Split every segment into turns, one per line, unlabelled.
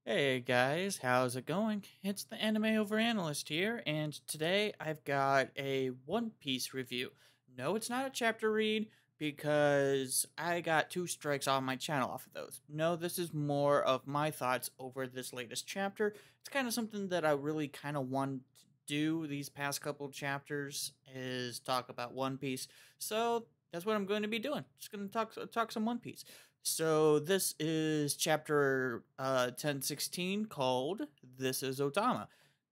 Hey guys, how's it going? It's the Anime Overanalyst here, and today I've got a One Piece review. No, it's not a chapter read because I got two strikes on my channel off of those. No, this is more of my thoughts over this latest chapter. It's kind of something that I really kind of wanted to do these past couple chapters is talk about One Piece. So that's what I'm going to be doing. Just going to talk some One Piece. So this is chapter 1016 called "This is Otama,"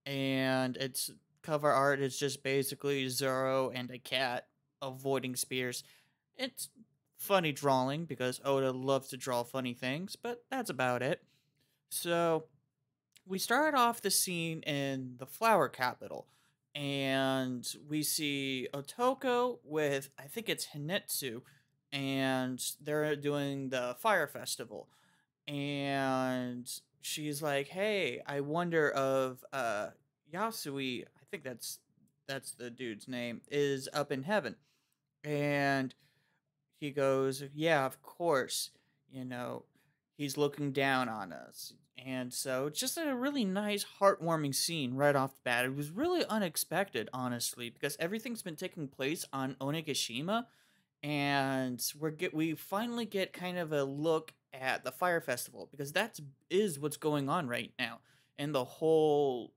and its cover art is just basically Zoro and a cat avoiding spears. It's funny drawing because Oda loves to draw funny things, but that's about it. So we start off the scene in the flower capital, and we see Otoko with, I think it's Hinetsu, and they're doing the fire festival. And she's like, "Hey, I wonder of Yasui, I think that's the dude's name, is up in heaven." And he goes, "Yeah, of course. You know, he's looking down on us." And so it's just a really nice, heartwarming scene right off the bat. It was really unexpected, honestly, because everything's been taking place on Onigashima, and we finally get kind of a look at the fire festival because that's is what's going on right now, and the whole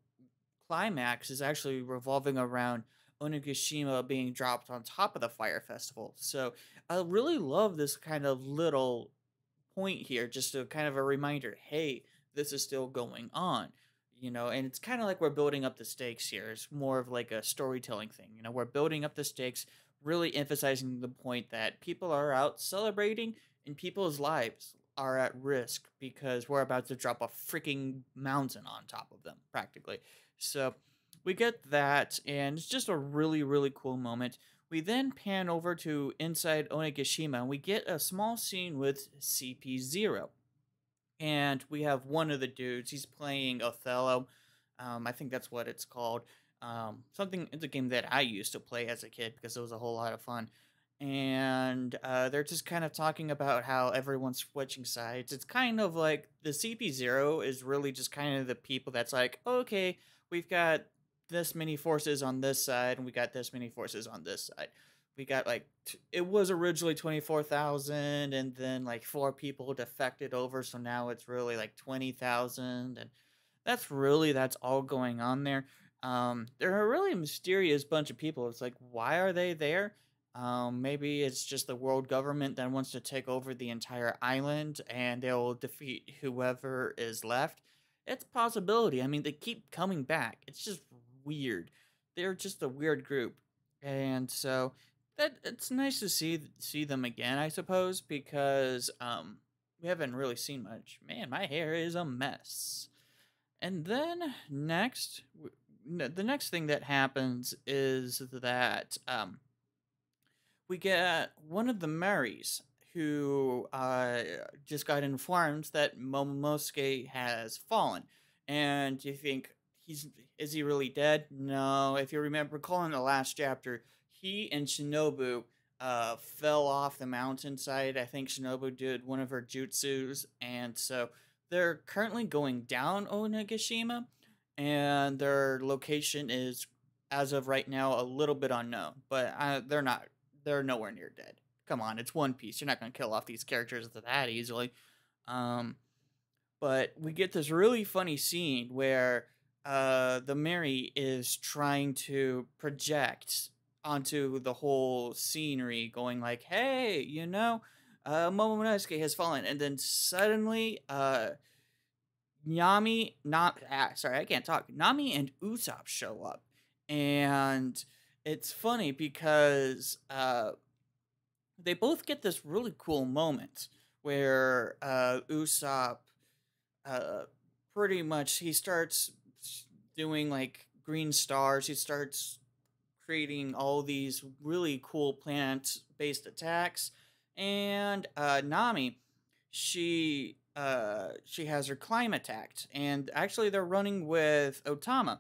climax is actually revolving around Onigashima being dropped on top of the fire festival. So I really love this kind of little point here, just a kind of a reminder, hey, this is still going on. And it's kind of like we're building up the stakes here. It's more of like a storytelling thing. We're building up the stakes, really emphasizing the point that people are out celebrating and people's lives are at risk because we're about to drop a freaking mountain on top of them, practically. So we get that, and it's just a really, really cool moment. We then pan over to inside Onigashima, and we get a small scene with CP0. And we have one of the dudes, he's playing Othello. I think that's what it's called. It's a game that I used to play as a kid because it was a whole lot of fun. And they're just kind of talking about how everyone's switching sides. It's kind of like the CP0 is really just kind of the people that's like, okay, we've got this many forces on this side, and we got this many forces on this side. We got like it was originally 24,000, and then like four people defected over, so now it's really like 20,000, and that's all going on there. They're a really mysterious bunch of people. It's like, why are they there? Maybe it's just the world government that wants to take over the entire island, and they'll defeat whoever is left. It's a possibility. I mean, they keep coming back. It's just weird. They're just a weird group, and so that it's nice to see them again, I suppose, because we haven't really seen much. Man, my hair is a mess. And then the next thing that happens is that we get one of the Marys who just got informed that Momonosuke has fallen, and you think is he really dead? No. If you remember, recall in the last chapter, he and Shinobu fell off the mountainside. I think Shinobu did one of her jutsus, and so they're currently going down Onigashima, and their location is, as of right now, a little bit unknown. But they're nowhere near dead. Come on, it's One Piece. You're not going to kill off these characters that easily. Um, but we get this really funny scene where the Mary is trying to project onto the whole scenery, going like, "Hey, Momonosuke has fallen," and then suddenly, I can't talk. Nami and Usopp show up, and it's funny because they both get this really cool moment where Usopp uh, pretty much he starts doing like green stars. He starts creating all these really cool plant-based attacks, and Nami, she has her climb attacked, and actually they're running with Otama,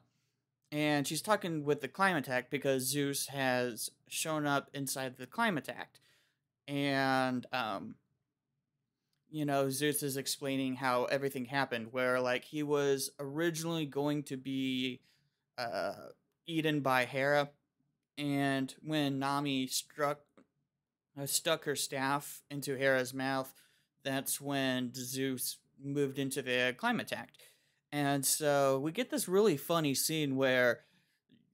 and she's talking with the climb attack because Zeus has shown up inside the climb attack, and Zeus is explaining how everything happened, where like he was originally going to be uh, eaten by Hera, and when Nami stuck her staff into Hera's mouth, that's when Zeus moved into the climate act. And so we get this really funny scene where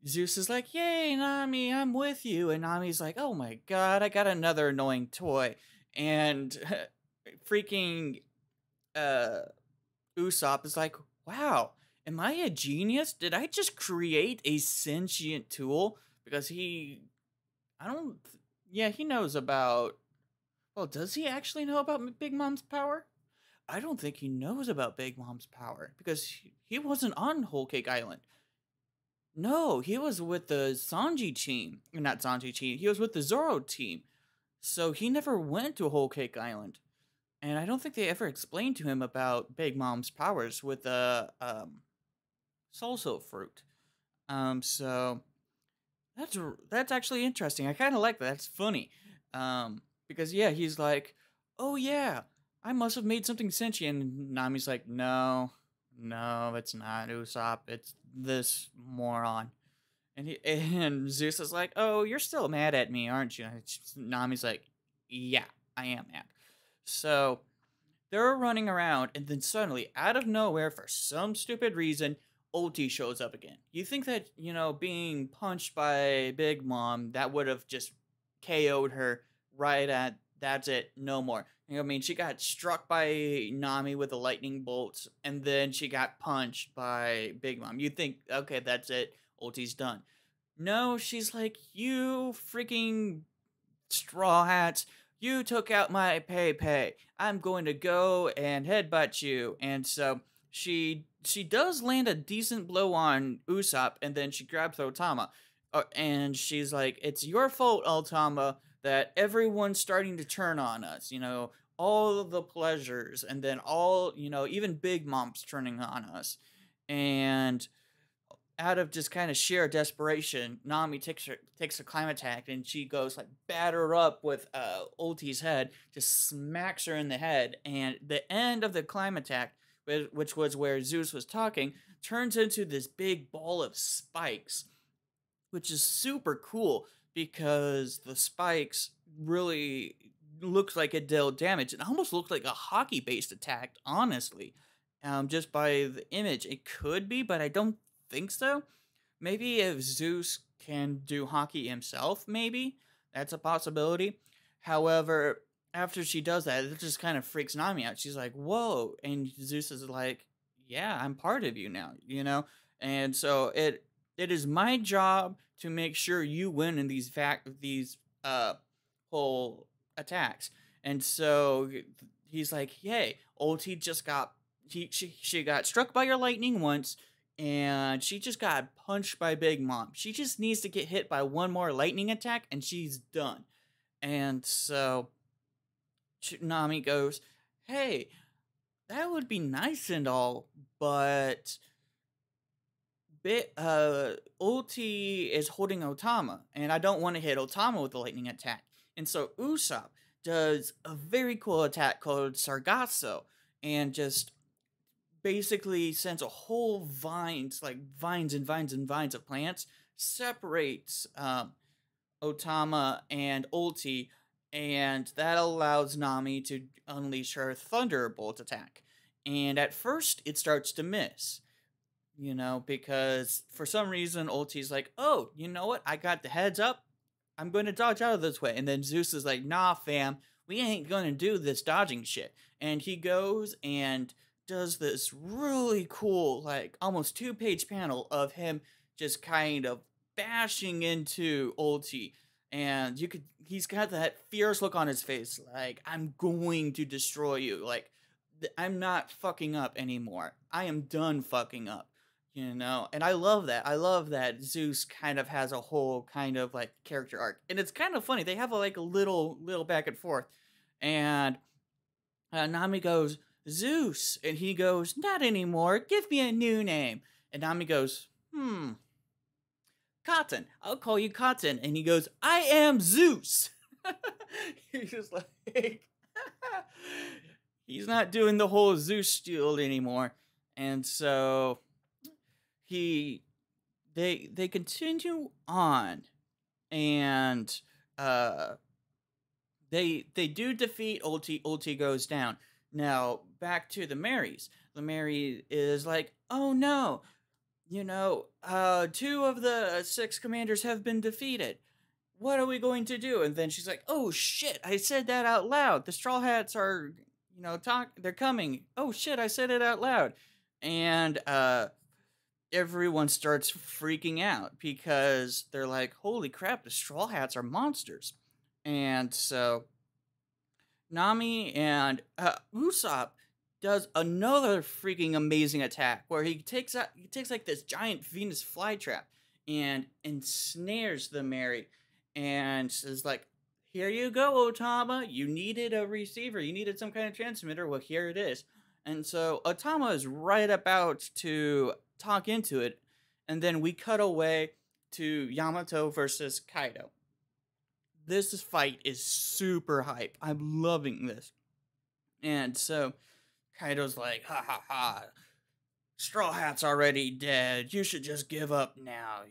Zeus is like, "Yay, Nami, I'm with you." And Nami's like, "Oh my god, I got another annoying toy." And freaking uh, Usopp is like, "Wow, am I a genius? Did I just create a sentient tool?" Because I don't, yeah, he knows about, well, does he actually know about Big Mom's power? I don't think he knows about Big Mom's power because he wasn't on Whole Cake Island. No, he was with the Sanji team. Not Sanji team. He was with the Zoro team. So he never went to Whole Cake Island. And I don't think they ever explained to him about Big Mom's powers with the salsa fruit. So that's actually interesting. I kind of like that. That's funny. Because yeah, he's like, "Oh yeah, I must have made something sentient." And Nami's like, "No, no, it's not Usopp. It's this moron." And Zeus is like, "Oh, you're still mad at me, aren't you?" And Nami's like, "Yeah, I am mad." So they're running around, and then suddenly, out of nowhere, for some stupid reason, Ulti shows up again. You think that, being punched by Big Mom, that would have just KO'd her right at, that's it, no more. I mean, she got struck by Nami with a lightning bolt, and then she got punched by Big Mom. You'd think, okay, that's it, Ulti's done. No, she's like, "You freaking Straw Hats, you took out my pay. I'm going to go and headbutt you." And so she does land a decent blow on Usopp, and then she grabs Otama. And she's like, "It's your fault, Otama, that everyone's starting to turn on us. All of the pleasures, and then even Big Mom's turning on us." And out of just kind of sheer desperation, Nami takes a climb attack, and she goes like batter up with Ulti's head, just smacks her in the head, and the end of the climb attack, which was where Zeus was talking, turns into this big ball of spikes, which is super cool because the spikes really looks like it dealt damage. It almost looked like a hockey-based attack, honestly. Just by the image, it could be, but I don't think so. Maybe if Zeus can do hockey himself, maybe that's a possibility. However, after she does that, it just kind of freaks Nami out. She's like, "Whoa!" And Zeus is like, "Yeah, I'm part of you now." And so it is my job to make sure you win in these whole attacks. And so he's like, "Hey, Ulti just got she got struck by your lightning once, and she just got punched by Big Mom. She just needs to get hit by one more lightning attack, and she's done." And so Nami goes, "Hey, that would be nice and all, but Ulti is holding Otama, and I don't want to hit Otama with a lightning attack." And so Usopp does a very cool attack called Sargasso, and just basically sends a whole vines, like vines and vines and vines of plants, separates Otama and Ulti, and that allows Nami to unleash her Thunderbolt attack. And at first, it starts to miss, because for some reason, Ulti's like, "Oh, you know what? I got the heads up. I'm going to dodge out of this way." And then Zeus is like, "Nah, fam, we ain't going to do this dodging shit." And he goes and does this really cool, like almost 2-page panel of him just kind of bashing into Ulti. And he's got that fierce look on his face, like, "I'm going to destroy you. Like, I'm not fucking up anymore. I am done fucking up." And I love that. I love that Zeus kind of has a whole kind of like character arc, and it's kind of funny. They have a little back and forth, and Nami goes, "Zeus," and he goes, "Not anymore. Give me a new name." And Nami goes, "Cotton. I'll call you Cotton." And he goes, "I am Zeus." He's just like, he's not doing the whole Zeus steal anymore. And so he they continue on, and uh they do defeat Ulti. Ulti goes down. Now back to the Marys. The Mary is like, oh no, two of the six commanders have been defeated. What are we going to do? And then she's like, oh shit, I said that out loud. The Straw Hats are, they're coming. Oh shit, I said it out loud. And everyone starts freaking out because they're like, holy crap, the Straw Hats are monsters. And so Nami and Usopp does another freaking amazing attack where he takes like this giant Venus flytrap and ensnares the Mary, and is like, here you go, Otama, you needed a receiver, you needed some kind of transmitter, well, here it is. And so Otama is right about to talk into it, and then we cut away to Yamato versus Kaido. This fight is super hype. I'm loving this. And so Kaido's like, ha ha ha, Straw Hat's already dead. You should just give up now,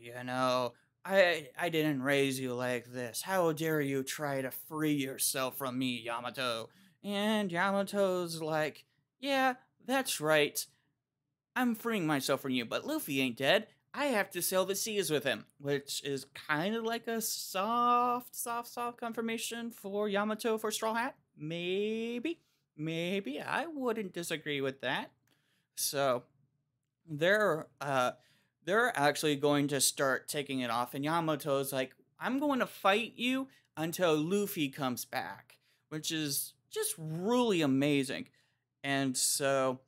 I didn't raise you like this. How dare you try to free yourself from me, Yamato? And Yamato's like, yeah, that's right. I'm freeing myself from you, but Luffy ain't dead. I have to sail the seas with him, which is kind of like a soft confirmation for Yamato for Straw Hat. Maybe. I wouldn't disagree with that. So they're actually going to start taking it off, and Yamato's like, I'm going to fight you until Luffy comes back, which is just really amazing. And so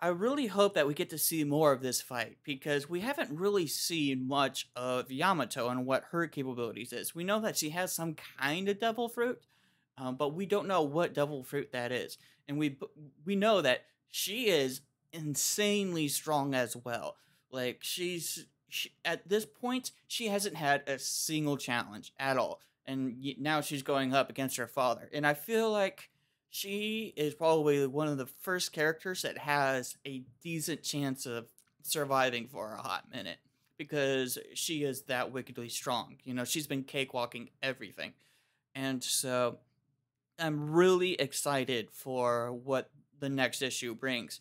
I really hope that we get to see more of this fight, because we haven't really seen much of Yamato and what her capabilities is. We know that she has some kind of devil fruit, but we don't know what devil fruit that is. And we know that she is insanely strong as well. Like, at this point, she hasn't had a single challenge at all. And now she's going up against her father. And I feel like she is probably one of the first characters that has a decent chance of surviving for a hot minute, because she is that wickedly strong. She's been cakewalking everything. And so I'm really excited for what the next issue brings.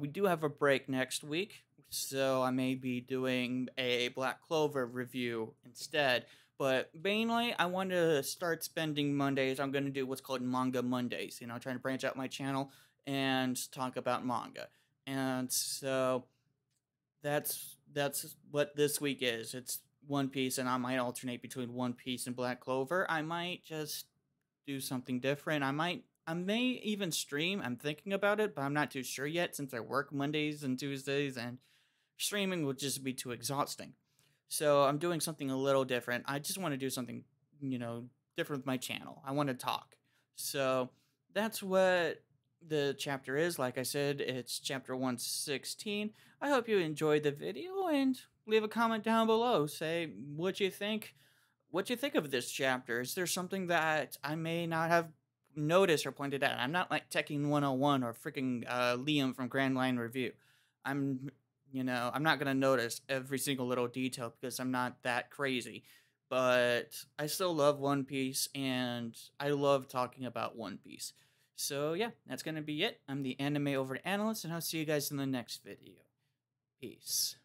We do have a break next week, so I may be doing a Black Clover review instead. But mainly, I want to start spending Mondays. I'm going to do what's called Manga Mondays. Trying to branch out my channel and talk about manga. And so that's what this week is. It's One Piece, and I might alternate between One Piece and Black Clover. I might just do something different. I may even stream. I'm thinking about it, but I'm not too sure yet, since I work Mondays and Tuesdays, and streaming would just be too exhausting. So I'm doing something a little different. I just want to do something, different with my channel. I want to talk. So that's what the chapter is. Like I said, it's chapter 116. I hope you enjoyed the video, and leave a comment down below. Say what you think. What you think of this chapter. Is there something that I may not have noticed or pointed out? I'm not like Tekken 101 or freaking Liam from Grand Line Review. I'm not going to notice every single little detail, because I'm not that crazy. But I still love One Piece, and I love talking about One Piece. So yeah, that's going to be it. I'm the Anime Over Analyst, and I'll see you guys in the next video. Peace.